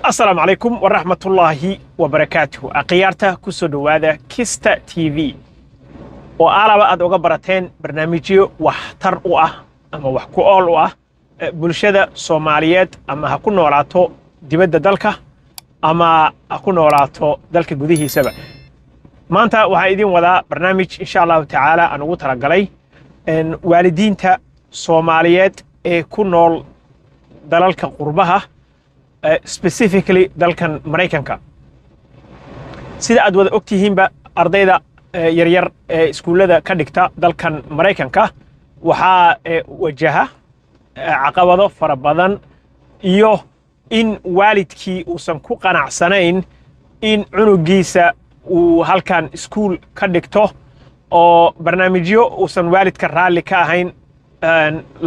السلام عليكم ورحمة الله وبركاته أقيارته كسودو هذا كيستا تي في وأنا أدوغا براتين برنامجيو وحتر أما وحكو أول بلشدة سوماليات أما هكو نوراتو ديبادة دالكا أما هكو نوراتو دالكا قديه سبا ما أنت وحايدين وذا برنامج إن شاء الله تعالى أنا وترقلي إن والدين تا سوماليات كو نول دالكا قربها specifically dalkan Mareykanka sida aad wada ogtihiinba ardayda yaryar ee iskuulada ka dhigta dalkan Mareykanka waxa wajaha caqabado fara badan iyo in waalidkii uusan ku qanacsanayn in cunugiisa uu halkan iskuul ka dhigto oo barnaamijyo uusan waalidka raali ka ahayn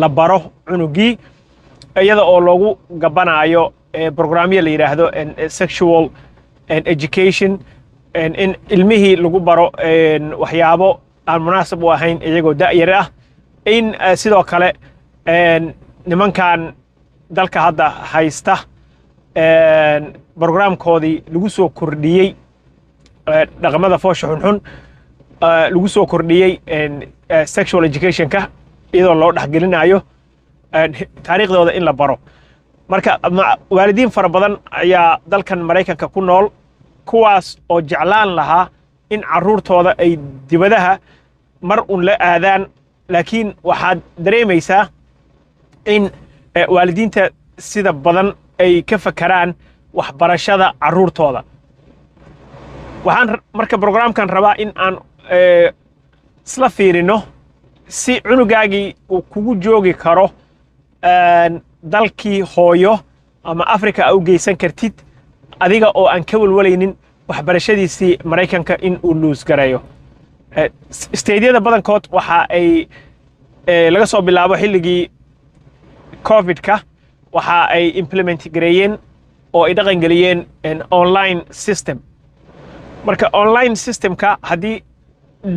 la baro cunugii iyada oo loogu gabanayo برنامج اللي يراهدو sexual education in علمه لغو برو وحيابو المناسب وهين يجو دائرة إن سيدو كله نمان كان دالك هذا هايسته برنامج كودي لغوسو كرديي رقم هذا فوش حنون لغوسو كرديي sexual education كه إذا الله نحقلنا أيوه تاريخ ده إن لبرو marka waalidiin fara badan ayaa dalkan Mareykanka ku nool kuwaas oo jeclaan lahaa in caruurtooda ay dibadaha mar un la aadaan laakiin waxaad dareemaysaa in waalidiinta sida badan ay ka fakaraan waxbarashada caruurtooda waxaan marka barnaamijkan rabaa in aan isla fiirino si cunugaagii uu kugu joogi karo dalkii hooyo ama Afrika au geysan kartid adiga oo aan ka walwalaynin waxbarashadiisii Mareykanka in uu loos gareeyo steedyada badankood waxa ay laga soo bilaabo xilligii COVID-ka waxa ay implement gareeyeen oo ay dhaqan galiyeen online system marka online systemka hadii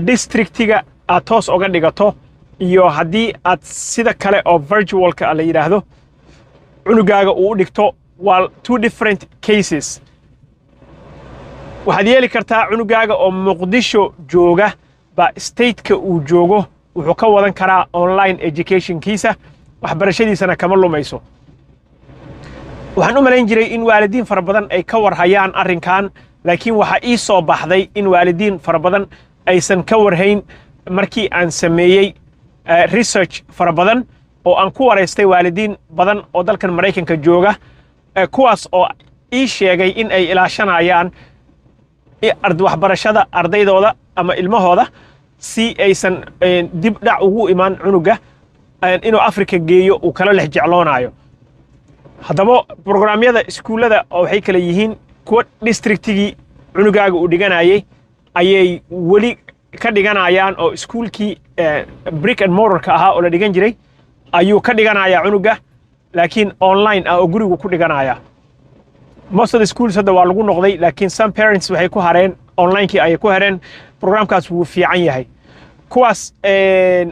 districtiga aad toos uga dhigato iyo hadii aad sida kale oo virtualka la yiraahdo cunugaaga uu dhigto waa two different cases waxaad yeeli kartaa cunugaaga oo Muqdisho jooga ba state-ka uu joogo wuxuu ka wadan karaa online education kiisa waxbarashadiisana kama lumayso waxaan u malayn jiray in waalidiin fara badan ay ka warhayaan arrinkan laakiin waxa ii soo baxday in waalidiin fara badan aysan ka warhayn markii aan sameeyay research fara badan oo aan ku wareystay waalidiin badan oo dalkan Mareykanka jooga kuwaas oo ii sheegay in ay ilaashanayaan waxbarashada ardaydooda ama ilmahooda si aysan dib dhac ugu imaan cunuga inuu Afrika geeyo uu kala lex jecloonayo hadaba barnaamijyada iskuulada oo waxay kala yihiin kuwa districtigi cunugaaga uu dhiganayay ayay wali ka dhiganayaan oo iskuulkii brick and mortar ahaa oo la dhigan jiray ayuu ka dhiganaya cunuga laakiin online oo gurigu ku dhiganaya most of the schools hadda waa lagu noqday laakiin some parents waxay ku hareen online-kii ay ku hareen programkaas wuu fiican yahay kuwaas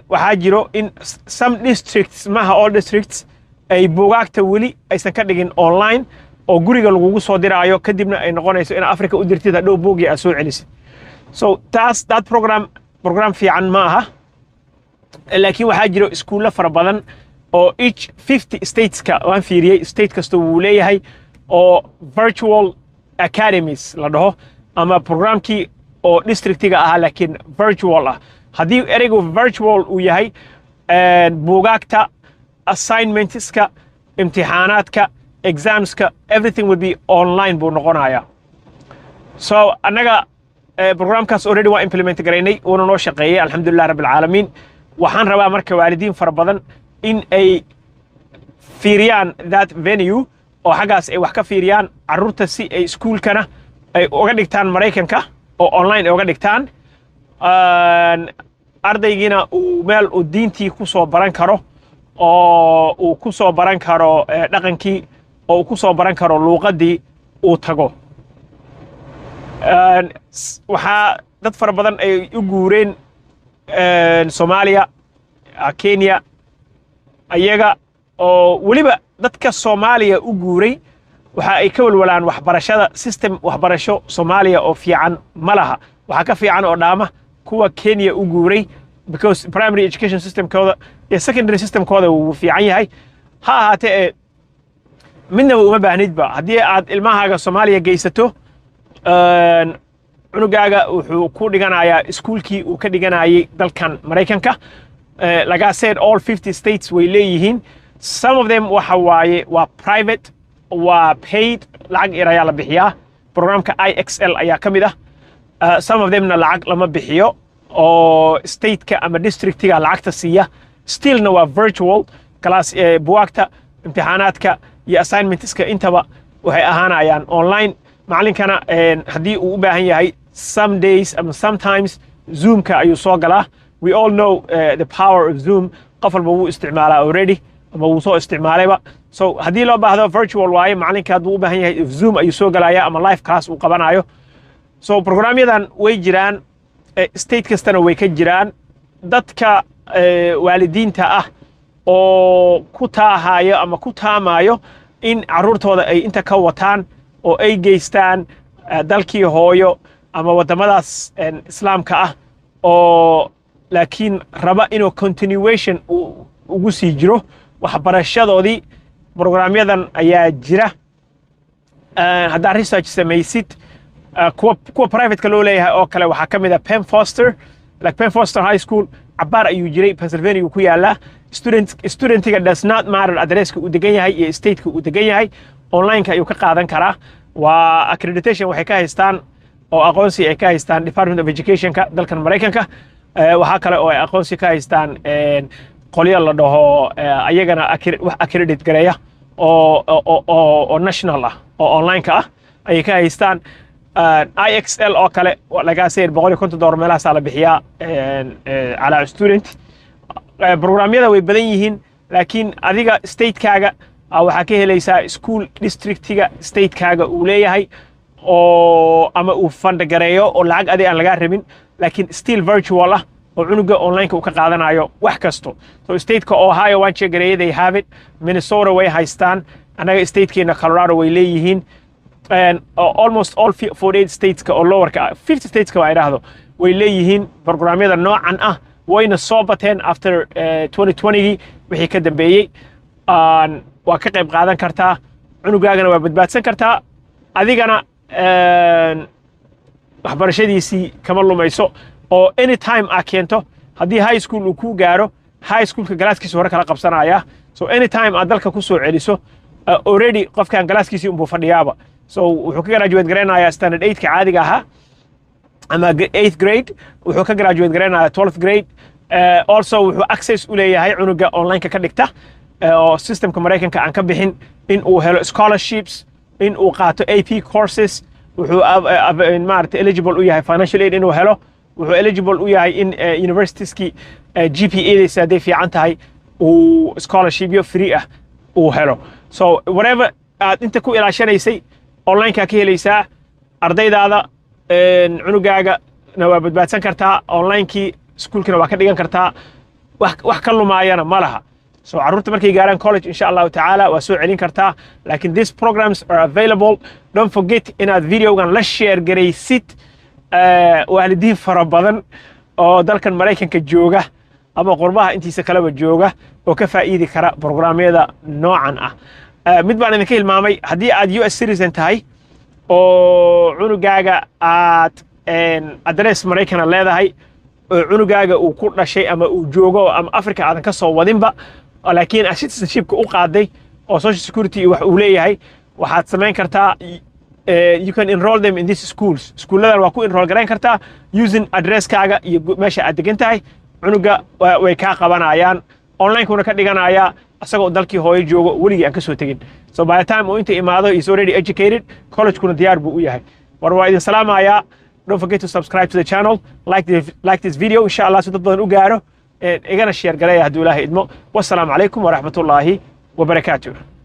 waxaa jiro in some districts maha all districts ay buugaagta wali aysan ka dhigin online oo guriga lagugu soo diraayo kadibna ay noqonayso in Afrika u dirtid hadhow buugii aad soo celisid so that program fiican ma aha laakiin waxaa jiro iskuulo fara badan oo each 50 stateska waan fiiriyay state kasta uu leeyahay oo virtual academies la dhaho ama programkii oo districtiga ah laakiin virtual ah hadii ereygu virtual uu yahay buugaagta assignmentska imtixaanaadka examska everything will be online buu noqonayaa so anaga programkaas already waa implement gareynay oo noo shaqeeyay alxamdulillah rabbil caalamiin waxaan rabaa marka waalidiin fara badan in ay fiiriyaan that venue oo xagaas ay wax ka fiiriyaan caruurta si ay iskuulkana ay uga dhigtaan Mareykanka oo online uga dhigtaan ardaygina uu meel uu diintii ku soo baran karo oo uu ku soo baran karo dhaqankii oo uu ku soo baran karo luqadii uu tago waxa dad fara badan ay u guureen Soomaaliya Kenya ayaga oo waliba dadka Soomaaliya u guuray waxa ay ka walwalaan waxbarashada system waxbarasho Soomaaliya oo fiican ma laha waxa ka fiican oo dhaama kuwa Kenya u guuray because primary education system kooda iyo secondary system kooda uu fiican yahay ha ahaatee midna uma baahnidba haddii aad ilmahaaga Soomaaliya geysato cunugaaga wuxuu ku dhiganayaa iskuulkii uu ka dhiganayay dalkan Mareykanka like I said all 50 states way leeyihiin some of them waxa waaye waa private waa paid lacag yar ayaa la bixiyaa programka IXL ayaa ka mid ah some of them na lacag lama bixiyo oo state-ka ama district-ga lacagta siiya stillna waa virtual class buugta imtixaanaadka iyo assignmentska intaba waxay ahaanayaan online macalinkana haddii uu u baahan yahay some days and sometimes Zoom-ka ayuu soo galaa we all know the power of Zoom qof walba wuu isticmaalaa already ama wuu soo isticmaalayba so haddii loo baahdo virtual waaye macalinka hadduu u baahan yahay Zoom ayuu soo galaya ama live class uu qabanayo so programyadan way jiraan state kastana way ka jiraan dadka waalidiinta ah oo ku taahayo ama ku taamayo in caruurtooda ay inta ka wataan oo ay geystaan dalkii hooyo ama wadamadaas islaamka ah oo laakiin raba inuu continuation ugu sii jiro waxbarashadoodii programyadan ayaa jira haddaa research samaysid kuwa private-ka loo leeyahay oo kale waxaa ka mid ah Penn Foster High School cabaar ayuu jiray Pennsylvania ku yaalaa studentiga does not matter adresska uu degan yahay iyo stateka uu degan yahay online-ka ayuu ka qaadan karaa waa accreditation waxay ka haystaan oo aqoonsi ay ka haystaan Department of Education-ka dalkan Mareykanka waxaa kale oo ay aqoonsi ka haystaan qolyo la dhaho ayagana wax accredit gareeya oo national ah oo online-ka ah ayay ka haystaan IXL oo kale laga saar $150 meelahaas la bixiyaa ala student programyada way badan yihiin laakiin adiga state-kaaga waxa ka helaysaa school district-ga state-kaaga uu leeyahay oo ama uu fund gareeyo oo lacag adi aan laga rabin laakiin still virtual ah oo cunuga online-ka uu ka qaadanayo wax kasto so state-ka Ohio waan sheegay they have it Minnesota way haystaan anaga state-keena Colorado way leeyihiin and almost all 48 states ka oo lowerka 50 states ka waa iraahdo way leeyihiin programyada noocan ah wayna soo bateen after 2020 wixii ka dambeeyay waa ka qayb qaadan kartaa cunugaagana waa badbaadsan kartaa adigana waxbarashadiisii kama lumayso oo anytime aad keento haddii high school uu ku gaaro high schoolka galaaskiisa hore kala qabsanaya so anytime aad dalka ku soo celiso already qofkan galaaskiisii unbuu fadhiyaaba so wuxuu ka graduate gareynayaa standard 8 ka caadiga ahaa ama 8th grade wuxuu ka graduate gareynayaa 12th grade also wuxuu access u leeyahay cunuga online-ka ka dhigta oo systemka Mareykanka aan ka bixin in uu helo scholarships in uu qaato AP courses wuxuu maaragtay eligible u yahay financial aid inuu helo wuxuu eligible u yahay in universitieski GPA-diisa hadday fiican tahay uu scholarship free ah uu helo so whatever aad inta ku ilaashanaysay online-ka ka helaysaa ardaydaada cunugaaga na waa badbaadsan kartaa online-kii iskuulkina waa ka dhigan kartaa wax ka lumaayana ma laha so caruurta markay gaaraan college insha Allah ta'ala waa soo celin kartaa laakiin these programs are available don't forget inaad videogan la share garaysid waalidiin fara badan oo dalkan Mareykanka jooga ama qurbaha intiisa kaleba jooga oo ka faa'iidi kara programyada noocan ah mid baan idinka hilmaamay haddii aad US citizen tahay oo cunugaaga aad address Mareykan leedahay oo cunugaaga uu ku dhashay ama uu joogo ama Afrika aadan ka soo wadinba laakiin citizenship-ka u qaaday oo social security wax uu leeyahay waxaad samayn kartaa you can enroll them in these schools schooladan waa ku enroll gareyn kartaa using addresskaaga iyo meesha aad degan tahay cunuga way ka qabanayaan online-kuna ka dhiganaya asagoo dalkii hooyo joogo weligii aan ka soo tagin so by the time uu inta imaado is already educated college-kuna diyaar buu u yahay war waa idin salaamayaa don't forget to subscribe to the channel like this video insha Allah si dad badan u gaaro igana share gareeya hadduu Ilaahay idmo wassalaamu calaykum waraxmatullaahi wabarakaatuh